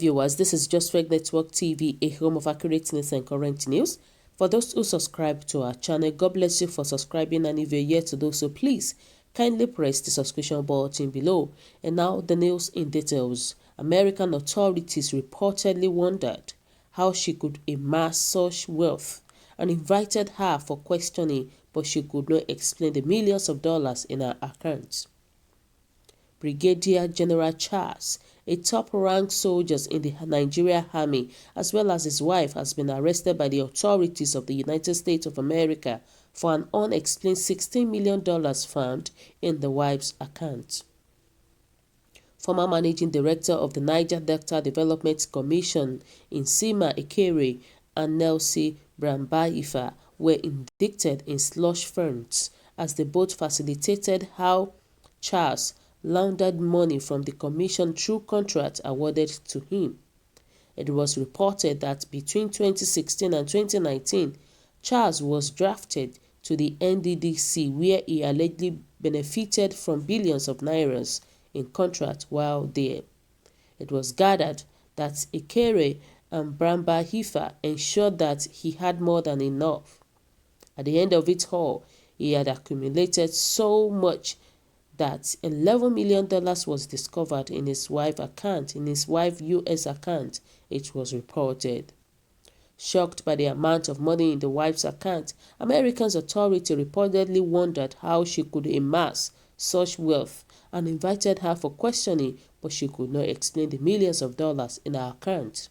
viewers, this is Just Fake Network TV, a home of accurate news and current news. For those who subscribe to our channel, God bless you for subscribing, and if you're yet to do so, please kindly press the subscription button below. And now the news in details. American authorities reportedly wondered how she could amass such wealth and invited her for questioning, but she could not explain the millions of dollars in her account. Brigadier General Charles, a top-ranked soldier in the Nigerian Army, as well as his wife, has been arrested by the authorities of the United States of America for an unexplained $16 million found in the wife's account. Former Managing Director of the Niger Delta Development Commission, Nsima Ekere, and Nelson Brambaifa were indicted in slush funds as they both facilitated how Charles laundered money from the commission through contracts awarded to him. It was reported that between 2016 and 2019, Charles was drafted to the NDDC, where he allegedly benefited from billions of nairas in contracts while there. It was gathered that Ekere and Brambaifa ensured that he had more than enough. At the end of it all, he had accumulated so much that $11 million was discovered in his wife's U.S. account, it was reported. Shocked by the amount of money in the wife's account, American authorities reportedly wondered how she could amass such wealth and invited her for questioning, but she could not explain the millions of dollars in her account.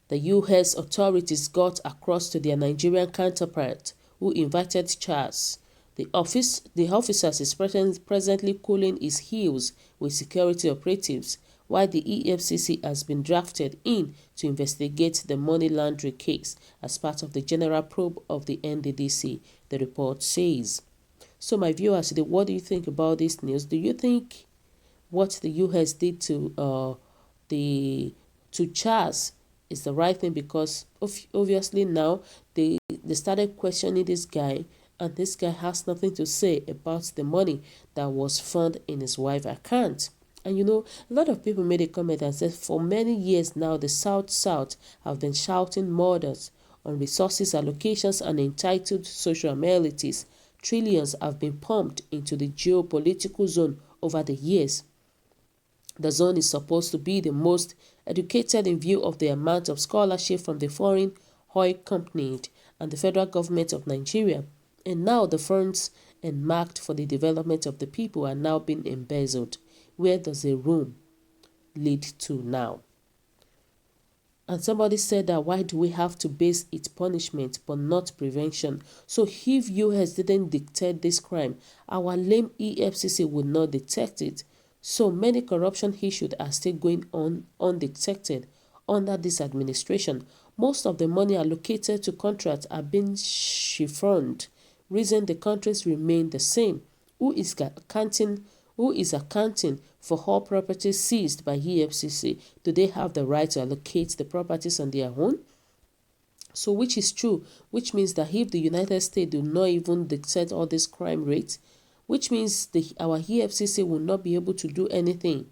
The U.S. authorities got across to their Nigerian counterpart, who invited Charles. The officer is presently cooling his heels with security operatives, while the EFCC has been drafted in to investigate the money laundering case as part of the general probe of the NDDC, the report says. So my viewers, what do you think about this news? Do you think what the US did to Charles is the right thing? Because obviously now they started questioning this guy, and this guy has nothing to say about the money that was found in his wife's account. And you know, a lot of people made a comment and said for many years now, the South have been shouting murders on resources allocations and entitled social amenities. Trillions have been pumped into the geopolitical zone over the years. The zone is supposed to be the most educated in view of the amount of scholarship from the foreign oil company and the federal government of Nigeria. And now the funds earmarked for the development of the people are now being embezzled. Where does the room lead to now? And somebody said that why do we have to base its punishment but not prevention? So if US didn't dictate this crime, our lame EFCC would not detect it. So many corruption issues are still going on undetected under this administration. Most of the money allocated to contracts are being chiffoned. Reason the countries remain the same. Who is accounting for all properties seized by EFCC? Do they have the right to allocate the properties on their own? So which is true, which means that if the United States do not even dictate all this crime rates, which means our EFCC will not be able to do anything.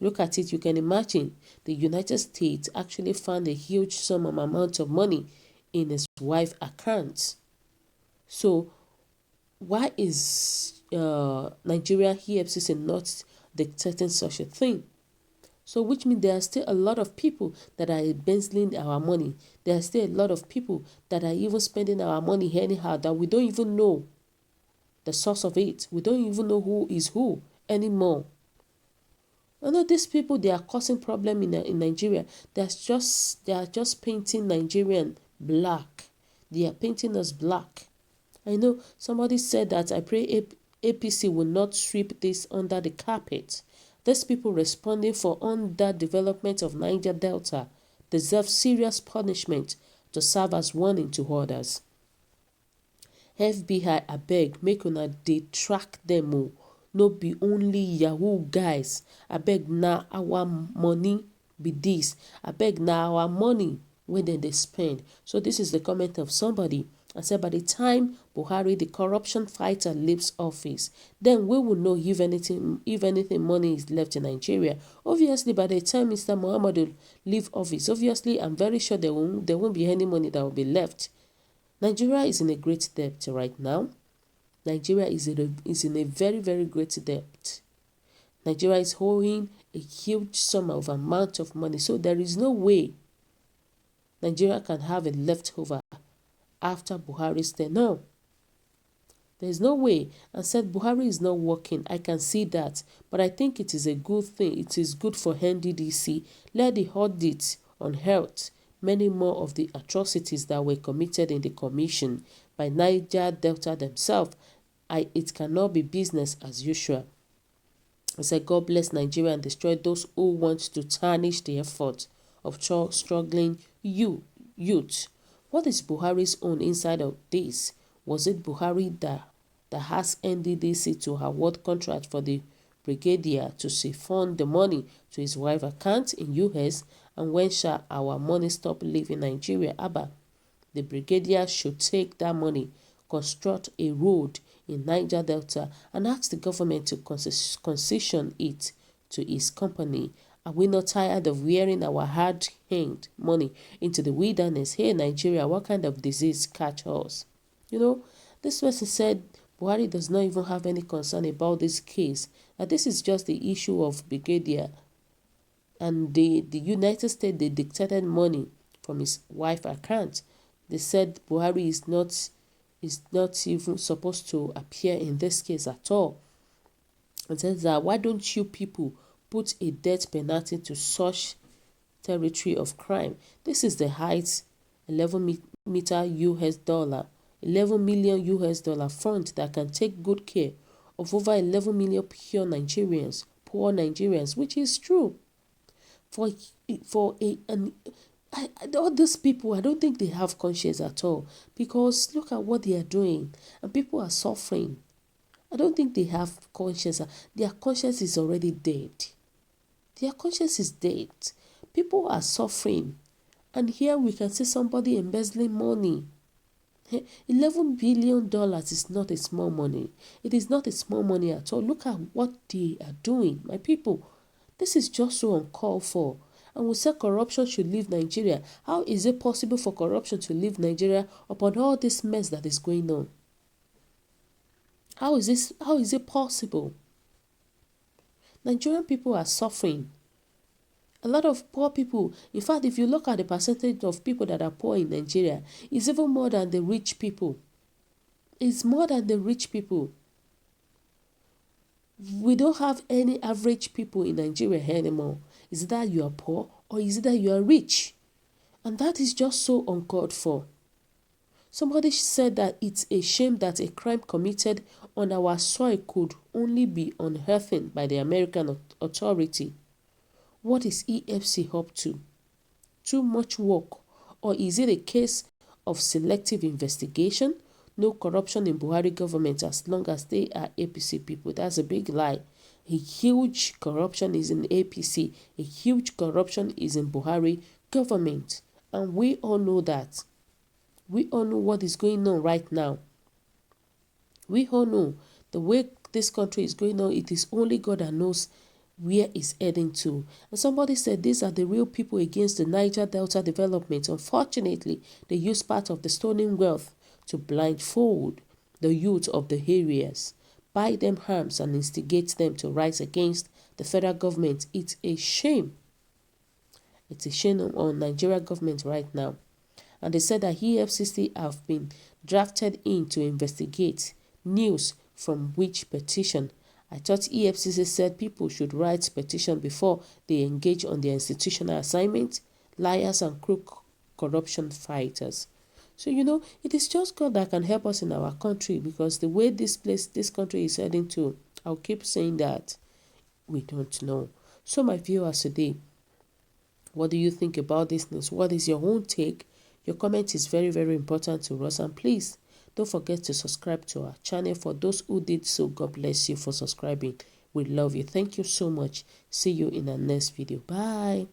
Look at it, you can imagine the United States actually found a huge sum amount of money in his wife's account. So why is Nigeria EFCC not dictating such a thing? So which means there are still a lot of people that are embezzling our money. There are still a lot of people that are even spending our money anyhow that we don't even know the source of it. We don't even know who is who anymore. I know these people, they are causing problem in Nigeria. They are just painting Nigerian black. They are painting us black. I know somebody said that I pray APC will not sweep this under the carpet. These people responding for underdevelopment of Niger Delta deserve serious punishment to serve as warning to others. FBI abeg make una dey track them o. No be only yahoo guys. Abeg na our money be this. Abeg na our money wey dem dey spend. So this is the comment of somebody. and said by the time Buhari, the corruption fighter, leaves office, then we will know if anything money is left in Nigeria. Obviously, by the time Mr. Muhammad will leave office, obviously, I'm very sure there won't be any money that will be left. Nigeria is in a great debt right now. Nigeria is in a very, very great debt. Nigeria is owing a huge sum of amount of money. So there is no way Nigeria can have a leftover after Buhari's tenure. There is no way. And said Buhari is not working. I can see that. But I think it is a good thing. It is good for NDDC. Let the audit unearth many more of the atrocities that were committed in the commission by Niger Delta themselves. It cannot be business as usual. I said, God bless Nigeria and destroy those who want to tarnish the effort of struggling youth. What is Buhari's own inside of this? Was it Buhari that has NDDC to award contract for the brigadier to siphon the money to his wife account in US? And when shall our money stop leaving Nigeria? Abba, the brigadier should take that money, construct a road in Niger Delta, and ask the government to concession it to his company. Are we not tired of wearing our hard-earned money into the wilderness? Here in Nigeria, what kind of disease catch us? This person said Buhari does not even have any concern about this case. That this is just the issue of brigadier. And the United States, they dictated money from his wife's account. They said Buhari is not even supposed to appear in this case at all. And says that why don't you people put a death penalty to such territory of crime? This is the height 11 million US dollar fund that can take good care of over 11 million poor Nigerians, which is true. All these people, I don't think they have conscience at all, because look at what they are doing and people are suffering. I don't think they have conscience. Their conscience is already dead. Their conscience is dead. People are suffering, and here we can see somebody embezzling money. $11 billion is not a small money. It is not a small money at all. Look at what they are doing, my people. This is just so uncalled for. And we say corruption should leave Nigeria. How is it possible for corruption to leave Nigeria upon all this mess that is going on? How is it possible? Nigerian people are suffering. A lot of poor people. In fact, if you look at the percentage of people that are poor in Nigeria, it's even more than the rich people. It's more than the rich people. We don't have any average people in Nigeria anymore. Is it that you are poor or is it that you are rich? And that is just so uncalled for. Somebody said that it's a shame that a crime committed on our soil could only be unearthed by the American authority. What is EFC up to? Too much work? Or is it a case of selective investigation? No corruption in Buhari government as long as they are APC people. That's a big lie. A huge corruption is in APC. A huge corruption is in Buhari government. And we all know that. We all know what is going on right now. We all know the way this country is going on. It is only God that knows where it's heading to. And somebody said these are the real people against the Niger Delta development. Unfortunately, they use part of the stolen wealth to blindfold the youth of the areas, buy them arms and instigate them to rise against the federal government. It's a shame. It's a shame on Nigeria government right now. And they said that EFCC have been drafted in to investigate news from which petition. I thought EFCC said people should write petition before they engage on their institutional assignment. Liars and crook corruption fighters. So, it is just God that can help us in our country, because the way this country is heading to, I'll keep saying that we don't know. So, my viewers today, what do you think about this news? What is your own take? Your comment is very, very important to us. And please, don't forget to subscribe to our channel. For those who did so, God bless you for subscribing. We love you. Thank you so much. See you in our next video. Bye.